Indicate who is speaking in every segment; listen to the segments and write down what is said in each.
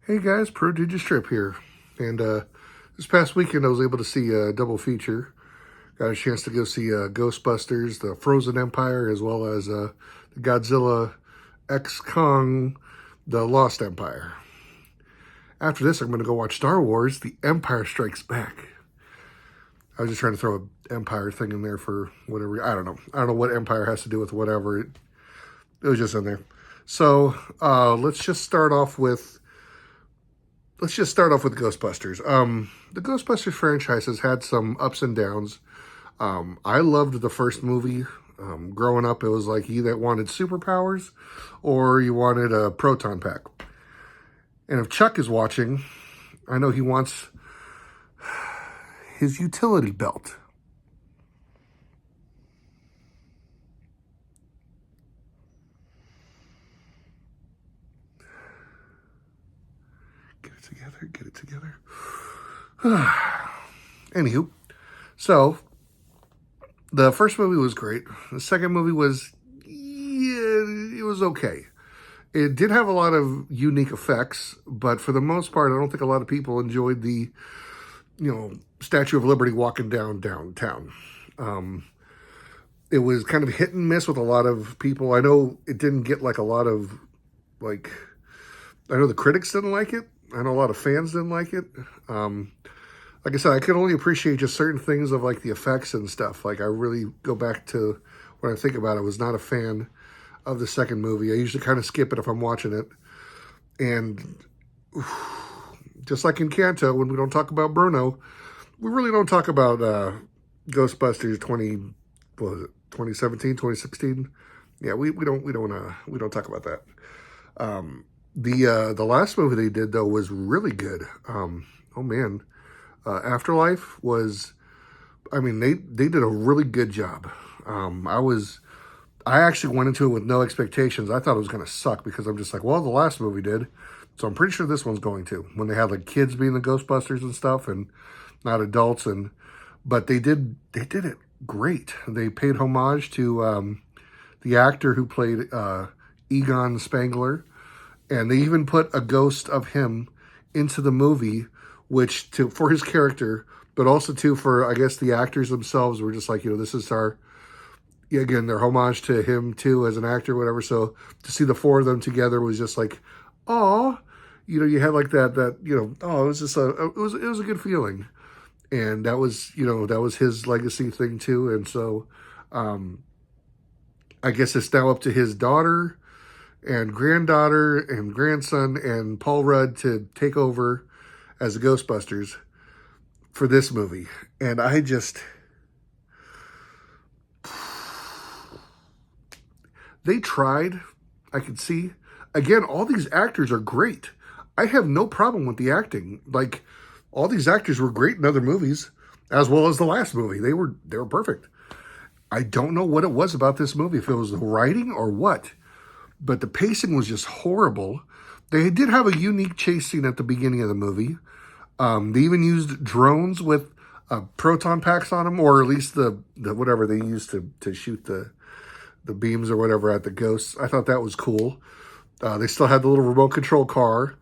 Speaker 1: Hey guys, ProdigiousTrip here. And this past weekend I was able to see a double feature. Got a chance to go see Ghostbusters, the Frozen Empire, as well as the Godzilla X Kong, the Lost Empire. After this, I'm going to go watch Star Wars, The Empire Strikes Back. I was just trying to throw an Empire thing in there for whatever. I don't know. I don't know what Empire has to do with whatever. It was just in there. So let's just start off with Ghostbusters. The Ghostbusters franchise has had some ups and downs. I loved the first movie. Growing up, it was like you either wanted superpowers or you wanted a proton pack. And if Chuck is watching, I know he wants his utility belt. Get it together. Anywho, so the first movie was great. The second movie was, yeah, it was okay. It did have a lot of unique effects, but for the most part, I don't think a lot of people enjoyed the, Statue of Liberty walking downtown. It was kind of hit and miss with a lot of people. I know it didn't get like a lot of, like, I know the critics didn't like it. I know a lot of fans didn't like it. Like I said, I could only appreciate just certain things of like the effects and stuff. Like I really go back to when I think about it, I was not a fan of the second movie. I usually kind of skip it if I'm watching it. And just like in Canto, when we don't talk about Bruno, we really don't talk about Ghostbusters 2017, 2016. Yeah, we don't talk about that. The last movie they did though was really good. Oh man, Afterlife was. I mean, they did a really good job. I actually went into it with no expectations. I thought it was going to suck because I'm just like, well, the last movie did, so I'm pretty sure this one's going to. When they had like kids being the Ghostbusters and stuff, and not adults, but they did it great. They paid homage to the actor who played Egon Spangler. And they even put a ghost of him into the movie, for his character, but also for, I guess, the actors themselves were just like, this is again, their homage to him too as an actor, whatever. So to see the four of them together was just like, oh, you had like that, oh, it was just it was a good feeling. And that was his legacy thing too. And so, I guess it's now up to his daughter and granddaughter and grandson and Paul Rudd to take over as the Ghostbusters for this movie. And they tried, I could see. Again, all these actors are great. I have no problem with the acting. Like, all these actors were great in other movies, as well as the last movie. They were perfect. I don't know what it was about this movie, if it was the writing or what. But the pacing was just horrible. They did have a unique chase scene at the beginning of the movie. They even used drones with proton packs on them, or at least the whatever they used to shoot the beams or whatever at the ghosts. I thought that was cool. They still had the little remote control car.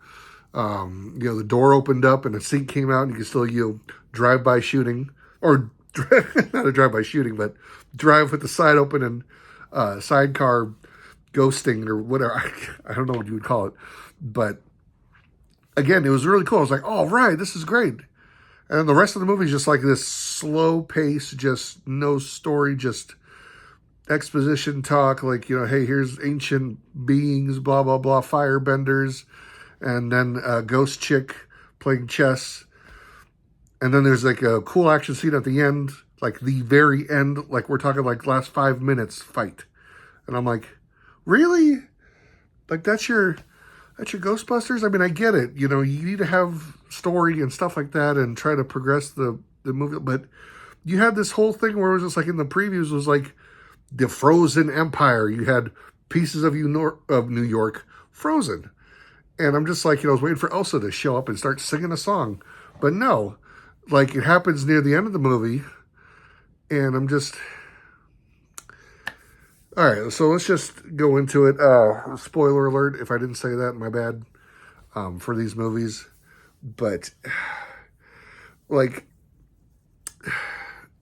Speaker 1: The door opened up and a seat came out, and you could still drive-by shooting, or not a drive-by shooting, but drive with the side open and sidecar ghosting or whatever. I don't know what you would call it. But again, it was really cool. I was like, oh, right, this is great. And the rest of the movie is just like this slow pace, just no story, just exposition talk. Like, hey, here's ancient beings, blah, blah, blah, firebenders. And then a ghost chick playing chess. And then there's like a cool action scene at the end, like the very end, like we're talking like last 5 minutes fight. And I'm like, really? Like that's your Ghostbusters? I mean, I get it. You need to have story and stuff like that and try to progress the movie. But you had this whole thing where it was just like in the previews was like the Frozen Empire. You had pieces of New York frozen. And I'm just like, I was waiting for Elsa to show up and start singing a song. But no, like it happens near the end of the movie. And I'm just... All right, so let's just go into it. Spoiler alert, if I didn't say that, my bad. for these movies. But, like,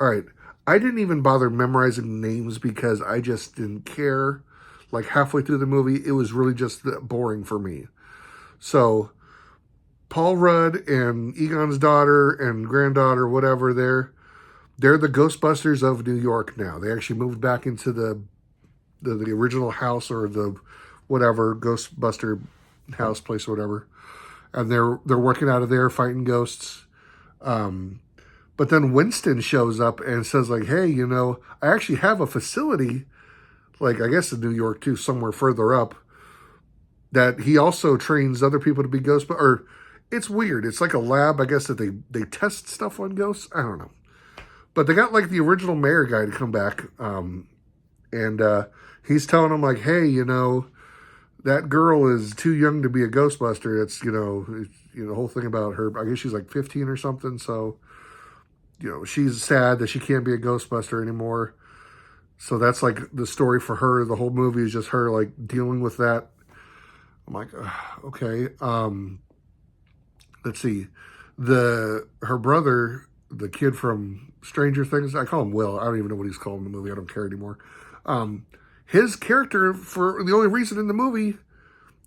Speaker 1: all right, I didn't even bother memorizing names because I just didn't care. Like, halfway through the movie, it was really just boring for me. So, Paul Rudd and Egon's daughter and granddaughter, whatever, they're the Ghostbusters of New York now. They actually moved back into the original house, or the whatever Ghostbuster house place or whatever, and they're working out of there fighting ghosts. But then Winston shows up and says, like, hey, I actually have a facility, like, I guess in New York too, somewhere further up, that he also trains other people to be ghosts. Or it's weird. It's like a lab, I guess, that they test stuff on ghosts. I don't know. But they got like the original mayor guy to come back. And he's telling him, like, hey, that girl is too young to be a Ghostbuster. It's, the whole thing about her, I guess she's like 15 or something. So, she's sad that she can't be a Ghostbuster anymore. So that's like the story for her. The whole movie is just her like dealing with that. I'm like, okay. Let's see. Her brother, the kid from Stranger Things, I call him Will. I don't even know what he's called in the movie. I don't care anymore. His character, for the only reason in the movie,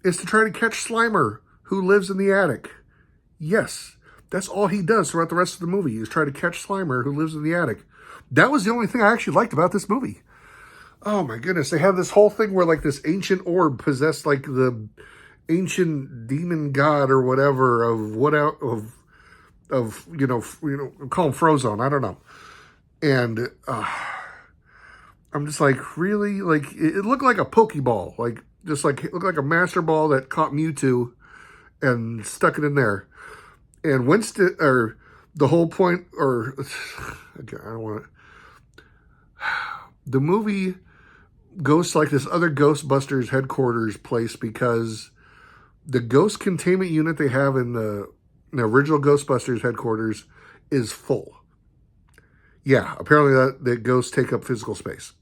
Speaker 1: is to try to catch Slimer, who lives in the attic. Yes, that's all he does throughout the rest of the movie, is try to catch Slimer, who lives in the attic. That was the only thing I actually liked about this movie. Oh my goodness, they have this whole thing where like this ancient orb possessed like the ancient demon god or whatever of call him Frozone, I don't know. And I'm just like, really? Like, it looked like a Pokeball. Like, just like, it looked like a Master Ball that caught Mewtwo and stuck it in there. And Winston, or the whole point, or, okay, I don't want to. The movie goes to like this other Ghostbusters headquarters place because the ghost containment unit they have in the original Ghostbusters headquarters is full. Yeah, apparently the ghosts take up physical space.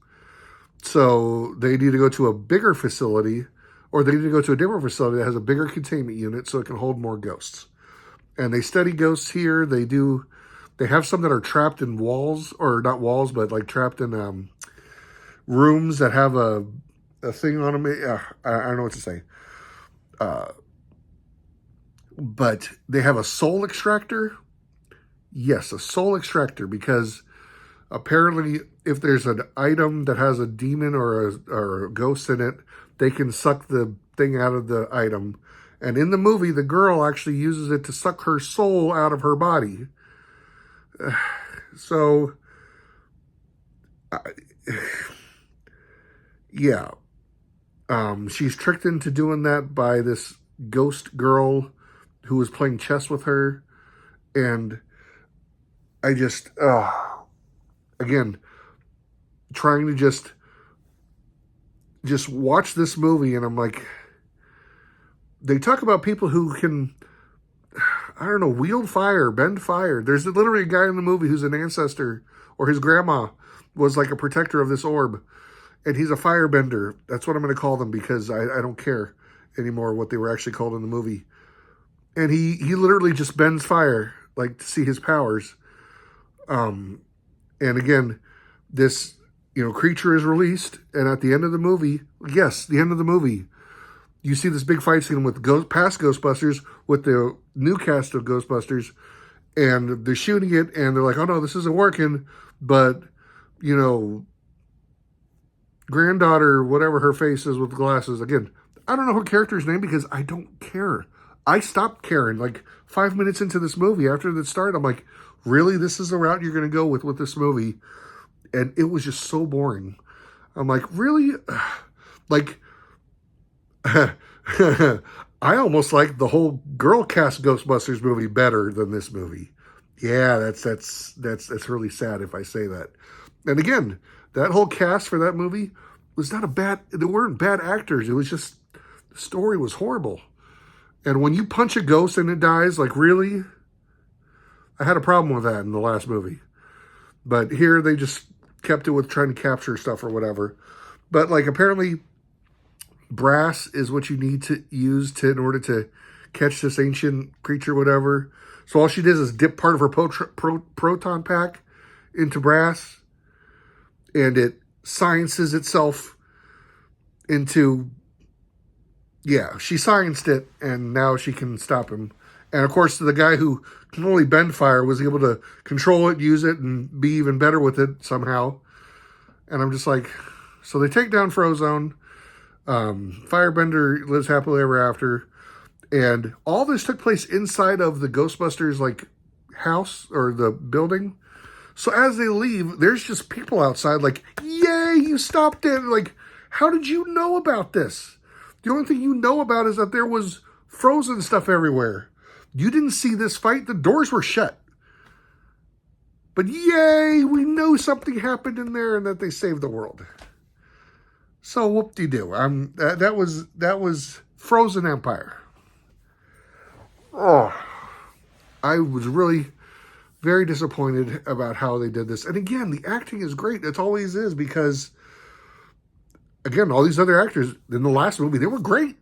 Speaker 1: So they need to go to a bigger facility, or they need to go to a different facility that has a bigger containment unit so it can hold more ghosts. And they study ghosts here. They have some that are trapped in walls, or not walls, but like trapped in rooms that have a thing on them. I don't know what to say. But they have a soul extractor. Yes, a soul extractor, because apparently if there's an item that has a demon or a ghost in it, they can suck the thing out of the item. And in the movie, the girl actually uses it to suck her soul out of her body. So, yeah. She's tricked into doing that by this ghost girl who was playing chess with her. And I just, again, trying to just watch this movie, and I'm like, they talk about people who can, I don't know, wield fire, bend fire. There's literally a guy in the movie who's an ancestor, or his grandma was like a protector of this orb, and he's a firebender. That's what I'm going to call them, because I don't care anymore what they were actually called in the movie. And he literally just bends fire, like, to see his powers. And again, this, creature is released, and at the end of the movie, yes, the end of the movie, you see this big fight scene with past Ghostbusters with the new cast of Ghostbusters, and they're shooting it, and they're like, oh no, this isn't working, but, granddaughter, whatever her face is with glasses, again, I don't know her character's name because I don't care. I stopped caring like 5 minutes into this movie. After it started, I'm like, really? This is the route you're going to go with this movie? And it was just so boring. I'm like, really? Like, I almost like the whole girl cast Ghostbusters movie better than this movie. Yeah, that's really sad if I say that. And again, that whole cast for that movie was not they weren't bad actors. It was just, the story was horrible. And when you punch a ghost and it dies, like, really? I had a problem with that in the last movie. But here they just kept it with trying to capture stuff or whatever. But, like, apparently brass is what you need to use in order to catch this ancient creature, whatever. So all she did is dip part of her proton pack into brass, and it sciences itself into, yeah, she scienced it, and now she can stop him. And of course, the guy who can only bend fire was able to control it, use it, and be even better with it somehow. And I'm just like, so they take down Frozone. Firebender lives happily ever after. And all this took place inside of the Ghostbusters, like, house or the building. So as they leave, there's just people outside like, yay, you stopped it. Like, how did you know about this? The only thing you know about is that there was frozen stuff everywhere. You didn't see this fight. The doors were shut. But yay, we know something happened in there and that they saved the world. So whoop-de-doo. That was Frozen Empire. Oh, I was really very disappointed about how they did this. And again, the acting is great. It always is, because, again, all these other actors in the last movie, they were great.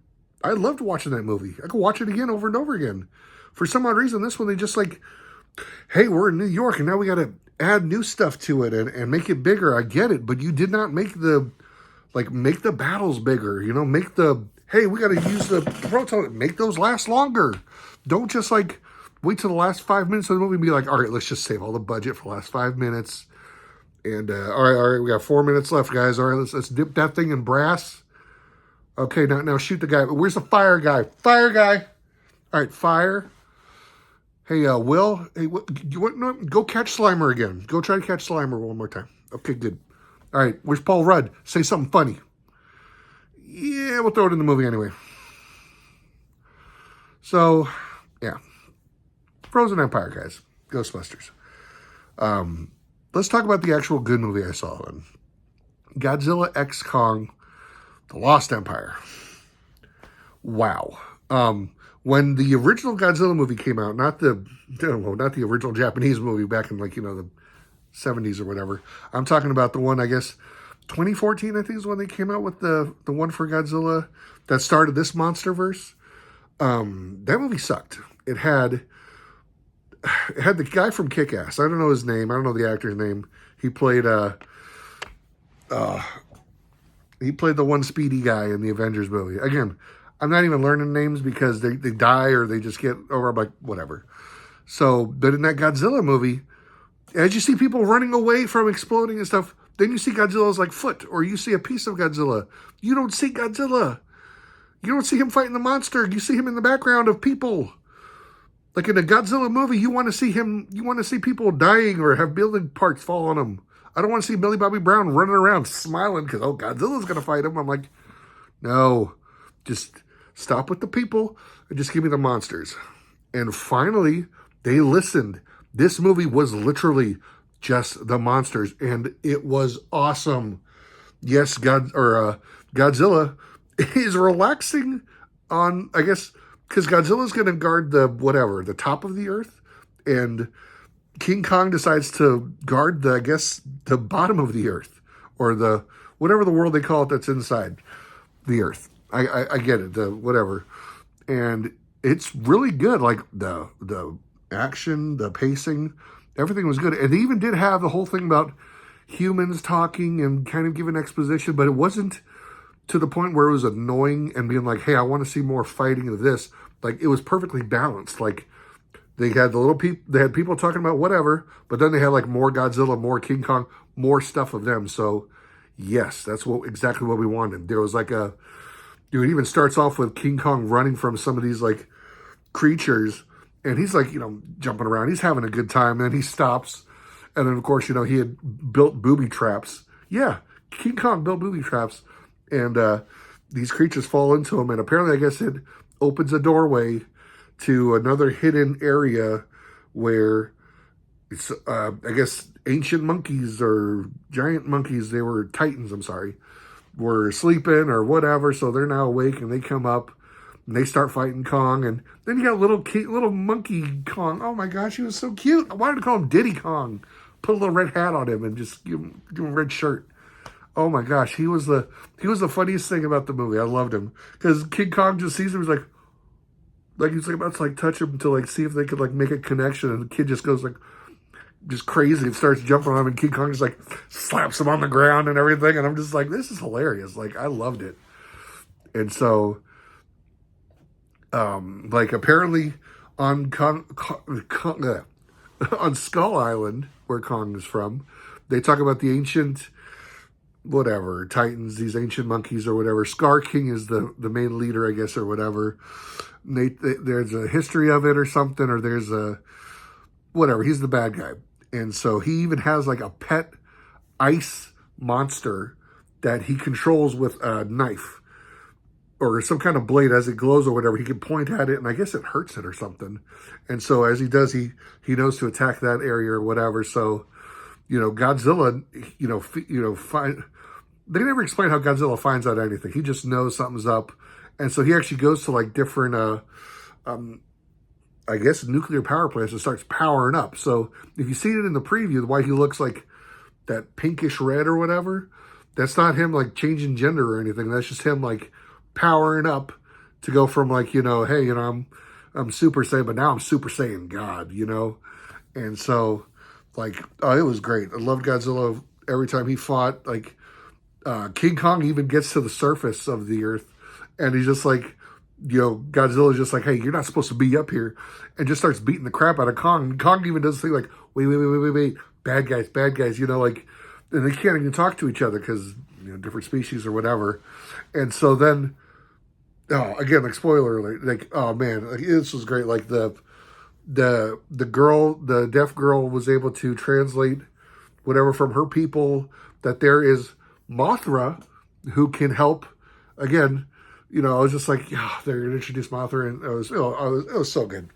Speaker 1: I loved watching that movie. I could watch it again over and over again. For some odd reason, this one, they just like, hey, we're in New York, and now we got to add new stuff to it and make it bigger. I get it, but you did not make the battles bigger. You know, hey, we got to use the proton, make those last longer. Don't just like wait till the last 5 minutes of the movie and be like, all right, let's just save all the budget for the last 5 minutes. And all right, we got 4 minutes left, guys. All right, let's dip that thing in brass. Okay, now shoot the guy. Where's the fire guy? Fire guy. All right, fire. Hey, Will. Hey, go catch Slimer again. Go try to catch Slimer one more time. Okay, good. All right, where's Paul Rudd? Say something funny. Yeah, we'll throw it in the movie anyway. So, yeah. Frozen Empire, guys. Ghostbusters. Let's talk about the actual good movie I saw then. Godzilla x Kong, The Lost Empire. Wow. When the original Godzilla movie came out, not the original Japanese movie back in, like, the 70s or whatever. I'm talking about the one, I guess, 2014, I think, is when they came out with the one for Godzilla that started this MonsterVerse. That movie sucked. It had the guy from Kick-Ass. I don't know his name. I don't know the actor's name. He played the one Speedy guy in the Avengers movie. Again, I'm not even learning names because they die or they just get over. I'm like, whatever. So, but in that Godzilla movie, as you see people running away from exploding and stuff, then you see Godzilla's like foot, or you see a piece of Godzilla. You don't see Godzilla. You don't see him fighting the monster. You see him in the background of people. Like in a Godzilla movie, you want to see people dying or have building parts fall on them. I don't want to see Millie Bobby Brown running around smiling because, oh, Godzilla's going to fight him. I'm like, no, just stop with the people and just give me the monsters. And finally, they listened. This movie was literally just the monsters, and it was awesome. Yes, Godzilla is relaxing on, I guess, because Godzilla's going to guard the top of the earth, and King Kong decides to guard the bottom of the earth, or the whatever the world they call it that's inside the earth. I get it, the whatever. And it's really good. Like the action, the pacing, everything was good. And they even did have the whole thing about humans talking and kind of giving exposition, but it wasn't to the point where it was annoying and being like, hey, I want to see more fighting of this. Like, it was perfectly balanced. Like, they had they had people talking about whatever, but then they had like more Godzilla, more King Kong, more stuff of them. So yes, that's exactly what we wanted. There was like it even starts off with King Kong running from some of these like creatures, and he's like, jumping around. He's having a good time, and then he stops. And then, of course, he had built booby traps. Yeah, King Kong built booby traps, and these creatures fall into him. And apparently, I guess it opens a doorway to another hidden area where it's, I guess, ancient monkeys or giant monkeys. They were titans, I'm sorry, were sleeping or whatever. So they're now awake, and they come up. And they start fighting Kong, and then you got little monkey Kong. Oh my gosh, he was so cute. I wanted to call him Diddy Kong. Put a little red hat on him and just give him a red shirt. Oh my gosh, he was the funniest thing about the movie. I loved him because King Kong just sees him. He's like, like he's like about to like touch him to like see if they could like make a connection, and the kid just goes like just crazy and starts jumping on him, and King Kong just like slaps him on the ground and everything, and I'm just like, this is hilarious. Like I loved it. And so like apparently on on Skull Island, where Kong is from, they talk about the ancient whatever Titans, these ancient monkeys or whatever. Scar King is the main leader, I guess, or whatever. There's a history of it or something, or there's a whatever. He's the bad guy, and so he even has like a pet ice monster that he controls with a knife or some kind of blade. As it glows or whatever, he can point at it, and I guess it hurts it or something. And so as he does, he knows to attack that area or whatever. So Godzilla, they never explain how Godzilla finds out anything. He just knows something's up, and so he actually goes to like different I guess nuclear power plants and starts powering up. So if you see it in the preview, why he looks like that pinkish red or whatever, that's not him like changing gender or anything. That's just him like powering up to go from like, hey, I'm Super Saiyan, but now I'm Super Saiyan God, And so like, oh, it was great. I loved Godzilla every time he fought. Like King Kong even gets to the surface of the earth, and he's just like, Godzilla's just like, hey, you're not supposed to be up here, and just starts beating the crap out of Kong. And Kong even does the thing like, wait, bad guys, like, and they can't even talk to each other because different species or whatever. And so then, again, like spoiler alert, like, oh man, like, this was great. Like the girl, the deaf girl, was able to translate whatever from her people, that there is Mothra who can help. Again, I was just like, yeah, they're going to introduce Mothra, and it was so good.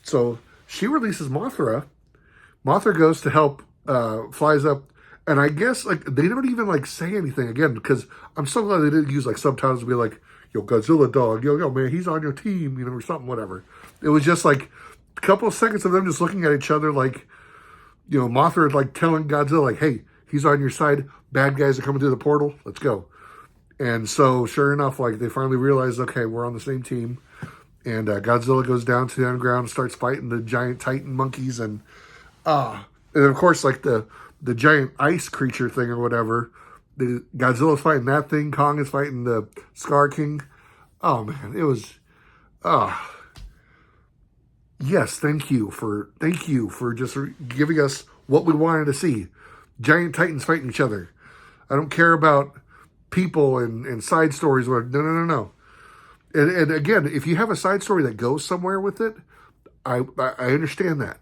Speaker 1: So she releases Mothra. Mothra goes to help, flies up, and I guess like they don't even like say anything again, because I'm so glad they didn't use like subtitles to be like, yo, Godzilla dog, yo, man, he's on your team, or something, whatever. It was just like a couple of seconds of them just looking at each other like, Mothra like telling Godzilla like, hey, he's on your side. Bad guys are coming through the portal. Let's go. And so, sure enough, like they finally realized, okay, we're on the same team. And Godzilla goes down to the underground and starts fighting the giant Titan monkeys, and of course, like the giant ice creature thing or whatever. Godzilla's fighting that thing. Kong is fighting the Scar King. Oh man, it was. Yes, thank you for just giving us what we wanted to see. Giant Titans fighting each other. I don't care about people and side stories. No. And again, if you have a side story that goes somewhere with it, I understand that.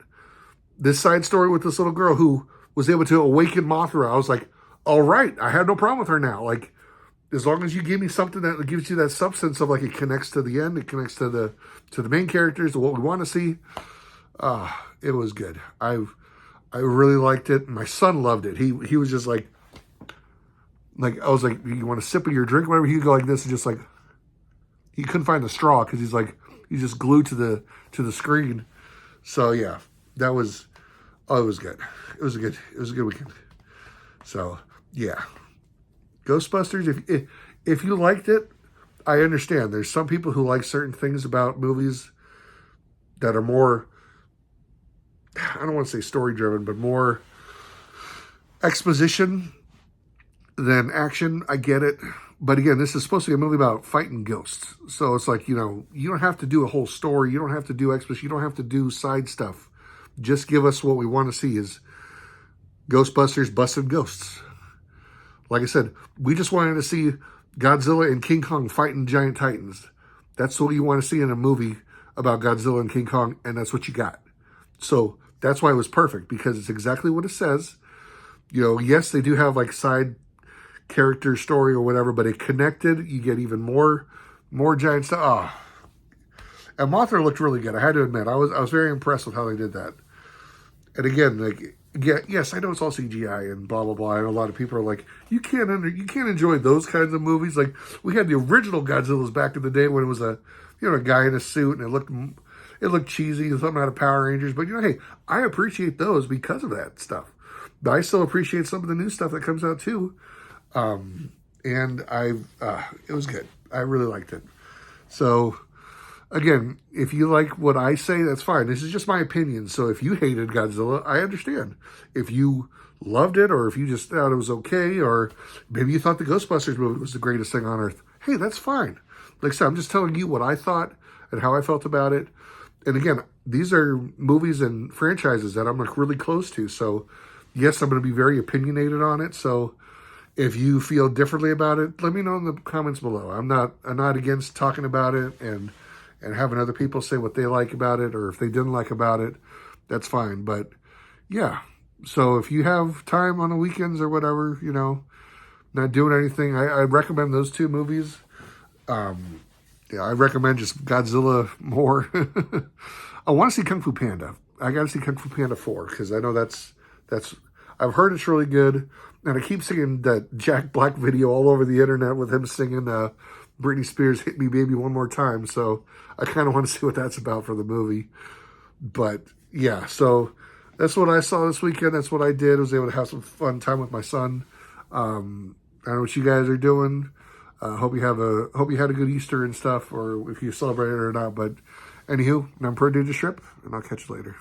Speaker 1: This side story with this little girl who was able to awaken Mothra, I was like, all right, I had no problem with her now. Like, as long as you give me something that gives you that substance of like it connects to the end, it connects to the main characters, to what we want to see. It was good. I really liked it. My son loved it. He was just like I was like, you want a sip of your drink, whatever. He'd go like this, and just like he couldn't find the straw because he's just glued to the screen. So yeah, that was. Oh, it was good. It was a good weekend. So yeah, Ghostbusters. If you liked it, I understand. There's some people who like certain things about movies that are more, I don't want to say story driven, but more exposition than action. I get it. But again, this is supposed to be a movie about fighting ghosts. So it's like, you don't have to do a whole story. You don't have to do exposition. You don't have to do side stuff. Just give us what we want to see is Ghostbusters busting ghosts. Like I said, we just wanted to see Godzilla and King Kong fighting giant titans. That's what you want to see in a movie about Godzilla and King Kong, and that's what you got. So that's why it was perfect, because it's exactly what it says. Yes, they do have like side character story or whatever, but it connected. You get even more giant stuff. And Mothra looked really good. I had to admit, I was very impressed with how they did that. And again, like, yeah, yes, I know it's all CGI and blah blah blah. And a lot of people are like, you can't enjoy those kinds of movies. Like, we had the original Godzillas back in the day when it was a guy in a suit and it looked cheesy and something out of Power Rangers. But hey, I appreciate those because of that stuff. But I still appreciate some of the new stuff that comes out too. And it was good. I really liked it. So Again, if you like what I say, that's fine. This is just my opinion. So if you hated Godzilla, I understand. If you loved it, or if you just thought it was okay, or maybe you thought the Ghostbusters movie was the greatest thing on earth, hey, that's fine. Like I said, I'm just telling you what I thought and how I felt about it. And again, these are movies and franchises that I'm like really close to. So yes, I'm going to be very opinionated on it. So if you feel differently about it, let me know in the comments below. I'm not against talking about it and having other people say what they like about it, or if they didn't like about it, that's fine. But yeah, so if you have time on the weekends or whatever, not doing anything, I recommend those two movies. Yeah, I recommend just Godzilla more. I want to see Kung Fu Panda. I got to see Kung Fu Panda 4 because I know that's I've heard it's really good, and I keep seeing that Jack Black video all over the internet with him singing Britney Spears' "Hit Me Baby One More Time." So I kind of want to see what that's about for the movie. But yeah, so that's what I saw this weekend. That's what I did. I was able to have some fun time with my son. I don't know what you guys are doing. Hope you had a good Easter and stuff, or if you celebrate it or not. But anywho, I'm ProdigiousTrip, and I'll catch you later.